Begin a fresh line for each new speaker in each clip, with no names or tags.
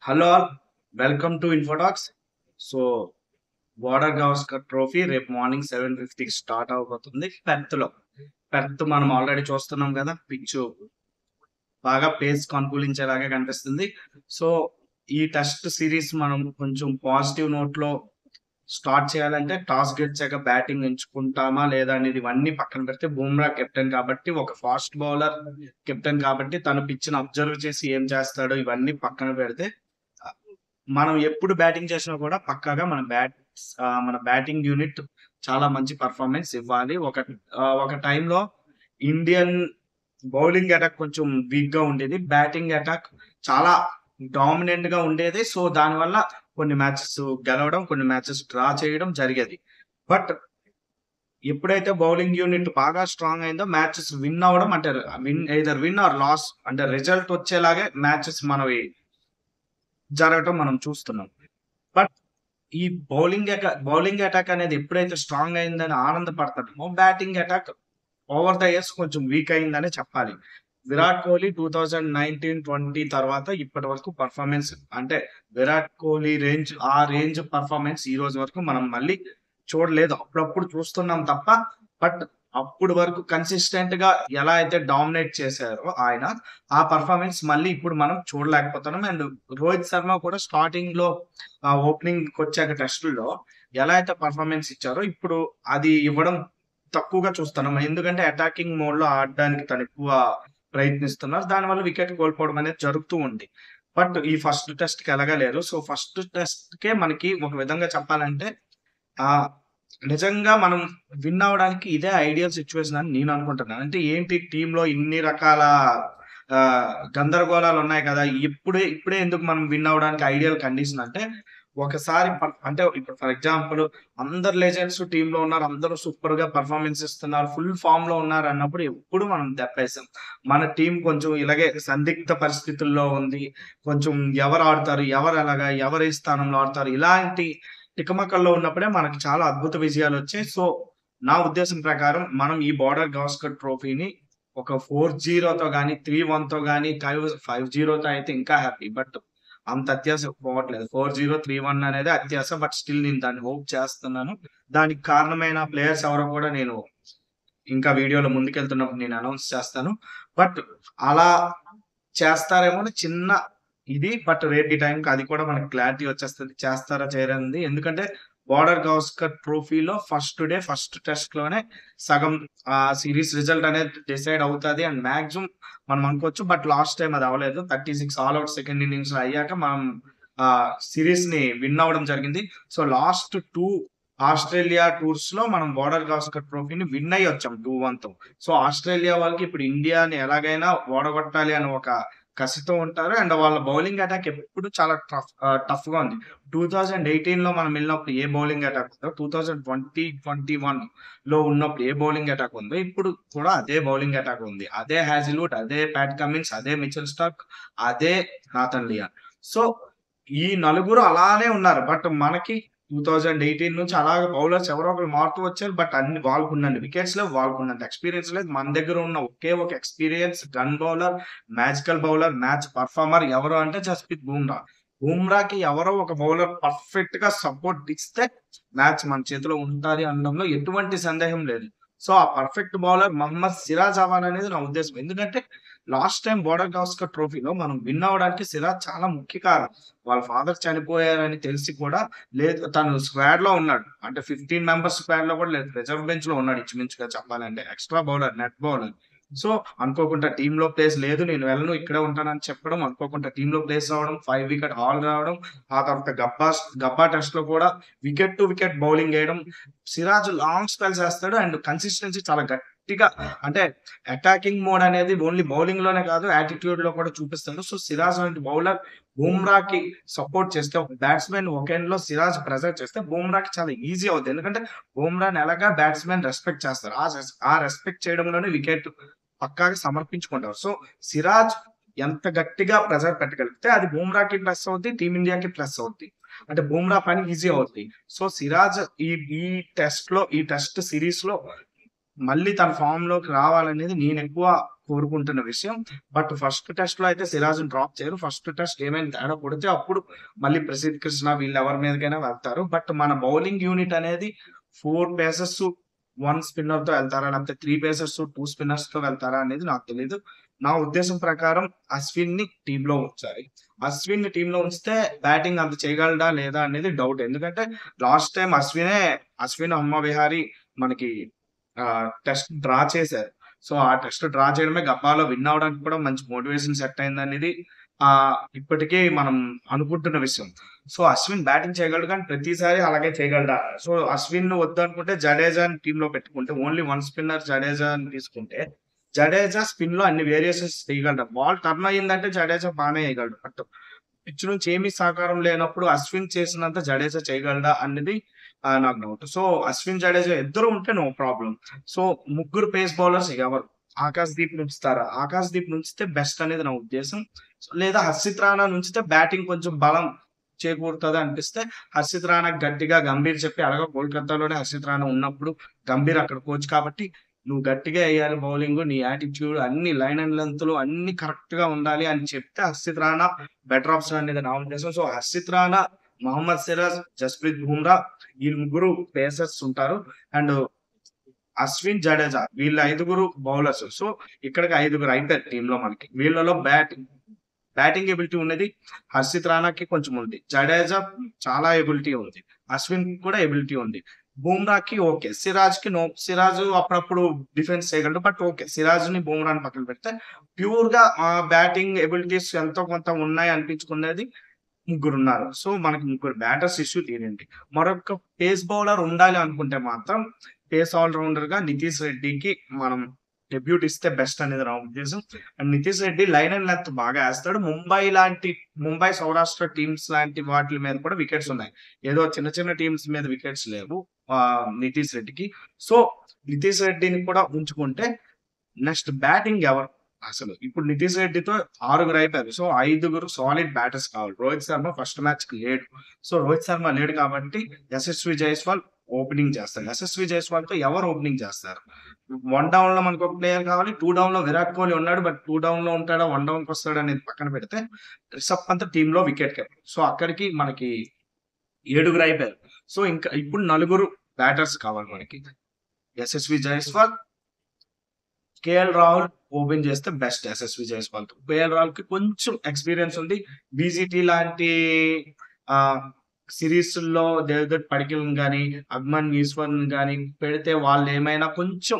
Hello all, welcome to ఇన్ఫోటాక్స్. So border Gavaskar trophy రేపు morning 7:50కి start అవబోతుంది Perth మనం already చూస్తున్నాం కదా. పిచ్ బాగా పేస్ అనుకూలించేలాగా కనిపిస్తుంది. సో ఈ టెస్ట్ సిరీస్ మనం కొంచెం పాజిటివ్ నోట్ లో స్టార్ట్ చేయాలంటే టాస్ గెలిచాక బ్యాటింగ్ ఎంచుకుంటామా లేదా అనేది ఇవన్నీ పక్కన పెడితే, బుమ్రా కెప్టెన్ కాబట్టి, ఒక ఫాస్ట్ బౌలర్ కెప్టెన్ కాబట్టి తను పిచ్ని అబ్జర్వ్ చేసి ఏం చేస్తాడో ఇవన్నీ పక్కన పెడితే, మనం ఎప్పుడు బ్యాటింగ్ చేసినా కూడా పక్కాగా మన బ్యాటింగ్ యూనిట్ చాలా మంచి పర్ఫార్మెన్స్ ఇవ్వాలి. ఒక టైంలో ఇండియన్ బౌలింగ్ అటాక్ కొంచెం వీక్ గా ఉండేది, బ్యాటింగ్ అటాక్ చాలా డామినెంట్ గా ఉండేది. సో దానివల్ల కొన్ని మ్యాచెస్ గెలవడం, కొన్ని మ్యాచెస్ డ్రా చేయడం జరిగేది. బట్ ఎప్పుడైతే బౌలింగ్ యూనిట్ బాగా స్ట్రాంగ్ అయిందో మ్యాచెస్ విన్ అవ్వడం, అంటే విన్ ఆర్ లాస్ అంటే రిజల్ట్ వచ్చేలాగే మ్యాచెస్ మనవి జరగటం మనం చూస్తున్నాం. బట్ ఈ బౌలింగ్ అటాక్ అనేది ఎప్పుడైతే స్ట్రాంగ్ అయిందని ఆనందపడతామో, batting attack over the years కొంచెం వీక్ అయిందనే చెప్పాలి. విరాట్ కోహ్లీ 2019-20 తర్వాత ఇప్పటి వరకు పర్ఫార్మెన్స్, అంటే విరాట్ కోహ్లీ ఆ రేంజ్ పర్ఫార్మెన్స్ ఈ రోజు వరకు మనం మళ్ళీ చూడలేదు. అప్పుడప్పుడు చూస్తున్నాం తప్ప, బట్ అప్పుడు వరకు కన్సిస్టెంట్ గా ఎలా అయితే డామినేట్ చేశారో ఆయన, ఆ పర్ఫార్మెన్స్ మళ్ళీ ఇప్పుడు మనం చూడలేకపోతున్నాం. అండ్ రోహిత్ శర్మ కూడా స్టార్టింగ్ లో ఓపెనింగ్ వచ్చాక టెస్టుల్లో ఎలా అయితే పర్ఫార్మెన్స్ ఇచ్చారో ఇప్పుడు అది ఇవ్వడం తక్కువగా చూస్తున్నాం. ఎందుకంటే అటాకింగ్ మోడ్ లో ఆడడానికి తను ఎక్కువ ప్రయత్నిస్తున్నారు. దానివల్ల వికెట్ కోల్పోవడం అనేది జరుగుతూ ఉంది. బట్ ఈ ఫస్ట్ టెస్ట్ కి ఎలాగలేరు. సో ఫస్ట్ టెస్ట్ కే మనకి ఒక విధంగా చెప్పాలంటే ఆ నిజంగా మనం విన్ అవ్వడానికి ఇదే ఐడియల్ సిచ్యువేషన్ అని నేను అనుకుంటున్నాను. అంటే ఏంటి, టీమ్ లో ఇన్ని రకాల గందరగోళాలు ఉన్నాయి కదా, ఇప్పుడే ఎందుకు మనం విన్ అవ్వడానికి ఐడియల్ కండిషన్ అంటే, ఒకసారి అంటే ఇప్పుడు ఫర్ ఎగ్జాంపుల్ అందరు లెజెండ్స్ టీమ్ లో ఉన్నారు, అందరూ సూపర్ గా పర్ఫార్మెన్స్ ఇస్తున్నారు, ఫుల్ ఫామ్ లో ఉన్నారు అన్నప్పుడు ఎప్పుడు మనం దెబ్బేసాం. మన టీం కొంచెం ఇలాగే సందిగ్ధ పరిస్థితుల్లో ఉంది. కొంచెం ఎవరు ఆడతారు, ఎవరు ఏ స్థానంలో ఆడతారు, ఇలాంటి తికమకల్లో ఉన్నప్పుడే మనకి చాలా అద్భుత విజయాలు వచ్చాయి. సో నా ఉద్దేశం ప్రకారం మనం ఈ బోర్డర్ గవస్కర్ ట్రోఫీని ఒక 4-0తో గానీ, 3-1తో గానీ, 5-0తో అయితే ఇంకా హ్యాపీ. బట్ అంత అత్యాశ పోవట్లేదు. 4-0, 3-1 అనేది అత్యాశ. బట్ స్టిల్ నేను దాన్ని హోప్ చేస్తున్నాను. దానికి కారణమైన ప్లేయర్స్ ఎవరో కూడా నేను ఇంకా వీడియోలో ముందుకెళ్తున్నప్పుడు నేను అనౌన్స్ చేస్తాను. బట్ అలా చేస్తారేమో అని చిన్న ఇది. బట్ రేపు ఈ టైంకి అది కూడా మనకి క్లారిటీ వచ్చేస్తుంది, చేస్తారా చేయరనేది. ఎందుకంటే బోర్డర్ గవస్కర్ ట్రోఫీలో ఫస్ట్ టెస్ట్ లోనే సగం సిరీస్ రిజల్ట్ అనేది డిసైడ్ అవుతుంది అండ్ మాక్సిమం మనం అనుకోవచ్చు. బట్ లాస్ట్ టైం అది అవ్వలేదు. 36 ఆల్ అవుట్ సెకండ్ ఇన్నింగ్స్ అయ్యాక మనం సిరీస్ ని విన్ అవ్వడం జరిగింది. సో లాస్ట్ 2 ఆస్ట్రేలియా టూర్స్ లో మనం బోర్డర్ గవస్కర్ ట్రోఫీని విన్ అయ్యి వచ్చాం 2-1తో. సో ఆస్ట్రేలియా వాళ్ళకి ఇప్పుడు ఇండియాని ఎలాగైనా ఓడగొట్టాలి అని ఒక కసితో ఉంటారు. అండ్ వాళ్ళ బౌలింగ్ అటాక్ ఎప్పుడు చాలా టఫ్ గా ఉంది. 2018 లో మనం వెళ్ళినప్పుడు ఏ బౌలింగ్ అటాక్ ఉందో, 2020-21 లో ఉన్నప్పుడు ఏ బౌలింగ్ అటాక్ ఉందో, ఇప్పుడు కూడా అదే బౌలింగ్ అటాక్ ఉంది. అదే హ్యాజిల్వుడ్, అదే ప్యాట్ కమిన్స్, అదే మిచెల్ స్టార్క్, అదే నాథన్ లియాన్. సో ఈ నలుగురు అలానే ఉన్నారు. బట్ మనకి 2018 నుంచి అలాగే బౌలర్స్ ఎవరో ఒకరు మారుతూ వచ్చారు. బట్ వాళ్ళకున్నన్ని వికెట్స్ లేవు, వాళ్ళకున్నంత ఎక్స్పీరియన్స్ లేదు. మన దగ్గర ఉన్న ఒకే ఒక experience gun bowler, magical bowler, match performer ఎవరు అంటే జస్ప్రీత్ బుమ్రా. బుమ్రాకి ఎవరో ఒక బౌలర్ పర్ఫెక్ట్ గా సపోర్ట్ ఇస్తే మ్యాచ్ మన చేతిలో ఉంటుంది అనడంలో ఎటువంటి సందేహం లేదు. సో ఆ పర్ఫెక్ట్ బౌలర్ మహమ్మద్ సిరాజ్ అవ్వాలనేది నా ఉద్దేశం. ఎందుకంటే లాస్ట్ టైం బోర్డర్ గవస్కర్ ట్రోఫీలో మనం విన్ అవ్వడానికి సిరాజ్ చాలా ముఖ్య కారణం. వాళ్ళ ఫాదర్ చనిపోయారని తెలిసి కూడా లేదు, తను స్క్వాడ్ లో ఉన్నాడు. అంటే 15 మెంబర్స్ స్క్వాడ్ లో కూడా లేదు, రిజర్వ్ బెంచ్ లో ఉన్నాడు ఇంచుమించుగా చెప్పాలంటే. Extra bowler, net bowler. So అనుకోకుండా టీమ్ లో ప్లేస్ లేదు, నేను వెళ్ళను ఇక్కడే ఉంటానని చెప్పడం, అనుకోకుండా టీమ్ లో ప్లేస్ రావడం, 5 వికెట్ హాల్ రావడం, ఆ తర్వాత గబ్బా టెస్ట్ లో కూడా వికెట్ టు వికెట్ బౌలింగ్ వేయడం. సిరాజ్ లాంగ్ స్పెల్స్ వేస్తాడు అండ్ కన్సిస్టెన్సీ చాలా గట్టిగా, అంటే అటాకింగ్ మోడ్ అనేది ఓన్లీ బౌలింగ్ లోనే కాదు, యాటిట్యూడ్ లో కూడా చూపిస్తాడు. సో సిరాజ్ లాంటి బౌలర్ బుమ్రాకి సపోర్ట్ చేస్తే, ఒక బ్యాట్స్మెన్ ఒక ఎండ్ లో సిరాజ్ ప్రెజర్ చేస్తే బుమ్రాకి చాలా ఈజీ అవుతుంది. ఎందుకంటే బుమ్రాని ఎలాగా బ్యాట్స్మెన్ రెస్పెక్ట్ చేస్తారు. ఆ రెస్పెక్ట్ చేయడంలోనే వికెట్ పక్కాగా సమర్పించుకుంటారు. సో సిరాజ్ ఎంత గట్టిగా ప్రెజర్ పెట్టగలిగితే అది బుమ్రాకి ప్లస్ అవుద్ది, టీమిండియాకి ప్లస్ అవుద్ది. అంటే బుమ్రా పని ఈజీ అవుద్ది. సో సిరాజ్ ఈ టెస్ట్ సిరీస్ లో మళ్ళీ తన ఫామ్ లోకి రావాలనేది నేను ఎక్కువ కోరుకుంటున్న విషయం. బట్ ఫస్ట్ టెస్ట్ లో అయితే సిరాజ్ డ్రాప్ చేయరు. ఫస్ట్ టెస్ట్ ఏమైనా తేడా కొడితే అప్పుడు మళ్ళీ ప్రసిద్ధ్ కృష్ణ వీళ్ళు ఎవరి మీదకైనా వెళ్తారు. బట్ మన బౌలింగ్ యూనిట్ అనేది 4 పేసర్స్ 1 స్పిన్నర్ తో వెళ్తారా, లేకపోతే 3 పేసర్స్ 2 స్పిన్నర్స్ తో వెళ్తారా అనేది నాకు తెలీదు. నా ఉద్దేశం ప్రకారం అశ్విన్ ని టీమ్ లో ఉంచాలి. అశ్విన్ ని టీమ్ లో ఉంచితే బ్యాటింగ్ అంత చేయగలడా లేదా అనేది డౌట్. ఎందుకంటే లాస్ట్ టైం అశ్విన్ అమ్మ విహారీ మనకి టెస్ట్ డ్రా చేశారు. సో ఆ టెస్ట్ డ్రా చేయడమే గబ్బాలో విన్ అవడానికి కూడా మంచి మోటివేషన్ సెట్ అయింది అనేది ఇప్పటికే మనం అనుకుంటున్న విషయం. సో అశ్విన్ బ్యాటింగ్ చేయగలడు, కానీ ప్రతిసారి అలాగే చేయగలడా? సో అశ్విన్ వద్దు అనుకుంటే జడేజా టీమ్ లో పెట్టుకుంటే, ఓన్లీ 1 స్పిన్నర్ జడేజా తీసుకుంటే, జడేజా స్పిన్ లో అన్ని వేరియేషన్స్ తీయగలడు. బాల్ టర్న్ అయ్యిందంటే జడేజా బాగానే వేయగలడు. బట్ పిచ్ నుంచి ఏమీ సహకారం లేనప్పుడు అశ్విన్ చేసినంత జడేజా చేయగలడా అనేది నాకు డౌట్. సో అశ్విన్ జడేజా ఇద్దరు ఉంటే నో ప్రాబ్లం. సో ముగ్గురు పేస్ బౌలర్స్ ఎవరు? ఆకాశ్దీప్ నుంచుతారా? ఆకాశ్దీప్ నుంచితే బెస్ట్ అనేది నా ఉద్దేశం. లేదా హర్షిత్ రాణా నుంచితే బ్యాటింగ్ కొంచెం బలం చేకూరుతుంది అనిపిస్తే హర్షిత్ రాణా గట్టిగా గంభీర్ చెప్పి, అలాగే కోల్కతాలోనే హర్షిత్ రాణా ఉన్నప్పుడు గంభీర్ అక్కడ కోచ్ కాబట్టి నువ్వు గట్టిగా వేయాలి బౌలింగ్, నీ యాటిట్యూడ్ అన్ని లైన్ అండ్ లెంత్ లు అన్ని కరెక్ట్ గా ఉండాలి అని చెప్తే హర్షిత్ రాణా బెటర్ ఆప్షన్ అనేది నా ఉద్దేశం. సో హర్షిత్ రాణా, మహమ్మద్ సిరాజ్, జస్ప్రీత్ బుమ్రా వీళ్ళు ముగ్గురు పేసర్స్ ఉంటారు. అండ్ అశ్విన్, జడేజా వీళ్ళ 5 బౌలర్స్. సో ఇక్కడికి 5 అయిపోయారు టీమ్ లో మనకి. వీళ్ళలో బ్యాటింగ్ ఎబిలిటీ ఉన్నది హర్షిత్ రాణాకి కొంచెం ఉంది, జడేజా చాలా ఎబిలిటీ ఉంది, అశ్విన్ కూడా ఎబిలిటీ ఉంది, బుమ్రాకి ఓకే, సిరాజ్ కి నో. సిరాజ్ అప్పుడప్పుడు డిఫెన్స్ చేయగలడు, బట్ ఓకే సిరాజ్ ని బుమ్రాని పక్కన పెడితే ప్యూర్ గా బ్యాటింగ్ ఎబిలిటీస్ ఎంతో కొంత ఉన్నాయి అనిపించుకునేది ముగ్గురు ఉన్నారు. సో మనకి ముగ్గురు బ్యాటర్స్ ఇష్యూ తీరండి. మరొక పేస్ బౌలర్ ఉండాలి అనుకుంటే మాత్రం పేస్ ఆల్రౌండర్ గా నితీష్ రెడ్డికి మనం డెబ్యూట్ ఇస్తే బెస్ట్ అనేది నా ఉద్దేశం. And Nitish Reddy line and length బాగా వేస్తాడు. ముంబై సౌరాష్ట్ర టీమ్స్ లాంటి వాటి మీద కూడా వికెట్స్ ఉన్నాయి. ఏదో చిన్న చిన్న టీమ్స్ మీద వికెట్స్ లేవు నితీష్ రెడ్డికి. సో నితీష్ రెడ్డిని కూడా ఉంచుకుంటే నెక్స్ట్ బ్యాటింగ్ ఎవరు? అసలు ఇప్పుడు నితీష్ రెడ్డితో 6 అయిపోయారు. సో 5 సాలిడ్ బ్యాటర్స్ కావాలి. రోహిత్ శర్మ ఫస్ట్ మ్యాచ్ కి లేడు. సో రోహిత్ శర్మ లేడు కాబట్టి యశస్వి జైస్వాల్ ఓపెనింగ్ చేస్తారు. యశస్వి జైస్వాల్ తో ఎవరు ఓపెనింగ్ చేస్తారు? 1 డౌన్ లో మనకు ఒక ప్లేయర్ కావాలి. 2 డౌన్ లో విరాట్ కోహ్లీ ఉన్నాడు. బట్ 2 డౌన్ లో ఉంటాడా 1 డౌన్ కి వస్తాడు అనేది పక్కన పెడితే రిషబ్ పంత్ టీమ్ లో వికెట్ కీపర్. సో అక్కడికి మనకి 7 అయిపోయారు. సో ఇంకా ఇప్పుడు 4 బ్యాటర్స్ కావాలి మనకి. యశస్వి జైస్వాల్, కేఎల్ రాహుల్ ఓపెన్ చేస్తే బెస్ట్. యశస్వి జైస్వాల్ తో కేఎల్ రాహుల్ కి కొంచెం ఎక్స్పీరియన్స్ ఉంది. బీజీటీ లాంటి సిరీస్ లో దేవదత్ పడికల్ గానీ, అగ్మన్ ఈశ్వర్ గానీ పెడితే వాళ్ళు ఏమైనా కొంచెం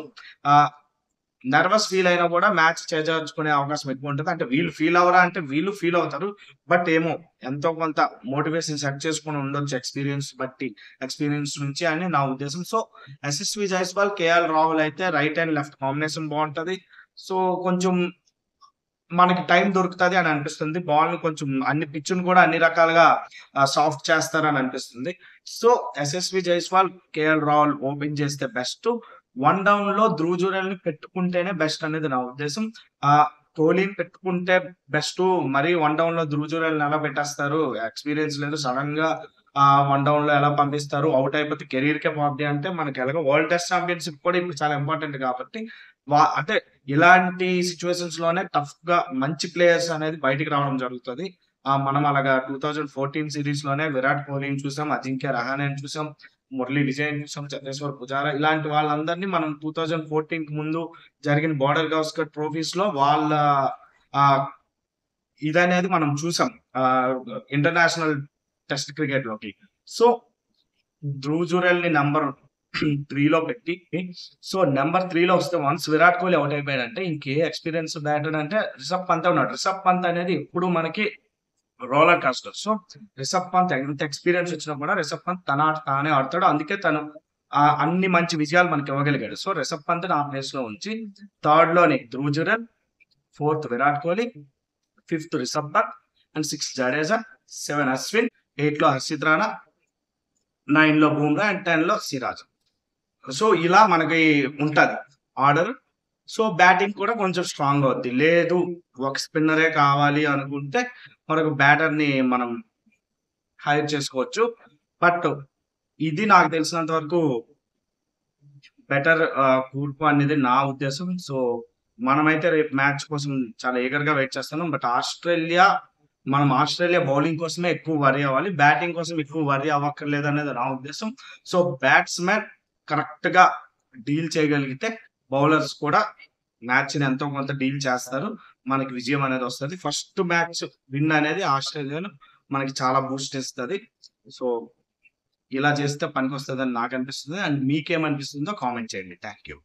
నర్వస్ ఫీల్ అయినా కూడా మ్యాచ్ చేజార్చుకునే అవకాశం ఎక్కువ ఉంటుంది. అంటే వీళ్ళు ఫీల్ అవరా అంటే వీళ్ళు ఫీల్ అవుతారు. బట్ ఏమో ఎంతో కొంత మోటివేషన్ సెట్ చేసుకుని ఉండొచ్చు ఎక్స్పీరియన్స్ నుంచి అని నా ఉద్దేశం. సో యశస్వి జైస్వాల్, కేఎల్ రాహుల్ అయితే రైట్ అండ్ లెఫ్ట్ కాంబినేషన్ బాగుంటది. సో కొంచెం మనకి టైం దొరుకుతుంది అని అనిపిస్తుంది. బాల్ ని కొంచెం పిచ్చును కూడా అన్ని రకాలుగా సాఫ్ట్ చేస్తారని అనిపిస్తుంది. So Yashasvi Jaiswal, KL Rahul open చేస్తే బెస్ట్. 1 డౌన్ లో ధ్రువ్ జురేల్ ని పెట్టుకుంటేనే బెస్ట్ అనేది నా ఉద్దేశం. కోహ్లీని పెట్టుకుంటే బెస్ట్. మరి 1 డౌన్ లో ధ్రువ్ జురేల్ ఎలా పెట్టేస్తారు? ఎక్స్పీరియన్స్ లేదు. సడన్ గా 1 డౌన్ లో ఎలా పంపిస్తారు? అవుట్ అయిపోతే కెరీర్ కే పోద్ది. అంటే మనకి ఎలాగో వరల్డ్ టెస్ట్ ఛాంపియన్షిప్ కూడా ఇప్పుడు చాలా ఇంపార్టెంట్ కాబట్టి అంటే ఇలాంటి సిచ్యువేషన్స్ లోనే టఫ్ గా మంచి ప్లేయర్స్ అనేది బయటికి రావడం జరుగుతుంది. మనం అలాగా 2014 సిరీస్ లోనే విరాట్ కోహ్లీని చూసాం, అజింక్య రహానేని చూసాం, మురళీ విజయ్ చూసాం, చంద్రేశ్వర్ పుజారా ఇలాంటి వాళ్ళందరినీ మనం 2014 కి ముందు జరిగిన బోర్డర్ గవాస్కర్ ట్రోఫీస్ లో వాళ్ళ ఇదనేది మనం చూసాం ఇంటర్నేషనల్ టెస్ట్ క్రికెట్ లోకి. సో ధ్రువ్ జురేల్ ని నెంబర్ 3 లో పెట్టి, సో నెంబర్ 3 లో వస్తే వన్స్ విరాట్ కోహ్లీ అవుట్ అయిపోయాడంటే ఇంకే ఎక్స్పీరియన్స్ బ్యాటర్ అంటే రిషబ్ పంత్ ఉన్నాడు. రిషబ్ పంత్ అనేది ఎప్పుడు మనకి roller coaster. So Rishabh Pant ఎంత ఎక్స్పీరియన్స్ వచ్చినా కూడా రిషబ్ పంత్ తన ఆట తానే ఆడతాడు. అందుకే తను అన్ని మంచి విజయాలు మనకి ఇవ్వగలిగాడు. సో రిషబ్ పంత్ ఆ ప్లేస్ లో ఉంచి 3rd లోని Dhruv Jurel, 4th Virat Kohli, 5th Rishabh Pant and 6th Jadeja, 7 Ashwin, 8 లో హర్షిత్ రాణా, 9 లో బుమ్రా అండ్ 10 లో సిరాజ్. సో ఇలా మనకి ఉంటది ఆర్డర్. సో బ్యాటింగ్ కూడా కొంచెం స్ట్రాంగ్ అవుద్ది. లేదు ఒక స్పిన్నరే కావాలి అనుకుంటే మరొక బ్యాటర్ ని మనం హైర్ చేసుకోవచ్చు. బట్ ఇది నాకు తెలిసినంత వరకు బెటర్ కూర్పు అనేది నా ఉద్దేశం. సో మనమైతే రేపు మ్యాచ్ కోసం చాలా ఈగర్ గా వెయిట్ చేస్తున్నాం. బట్ మనం ఆస్ట్రేలియా బౌలింగ్ కోసమే ఎక్కువ వరి అవ్వాలి. బ్యాటింగ్ కోసం ఎక్కువ వరి అవ్వక్కర్లేదు అనేది నా ఉద్దేశం. సో బ్యాట్స్మెన్ కరెక్ట్ గా డీల్ చేయగలిగితే బౌలర్స్ కూడా మ్యాచ్ ని ఎంతో కొంత డీల్ చేస్తారు. మనకి విజయం అనేది వస్తుంది. ఫస్ట్ మ్యాచ్ విన్ అనేది ఆస్ట్రేలియాలో మనకి చాలా బూస్ట్ ఇస్తుంది. సో ఇలా చేస్తే పనికి వస్తుందని నాకు అనిపిస్తుంది. అండ్ మీకేమనిపిస్తుందో కామెంట్ చేయండి. Thank you.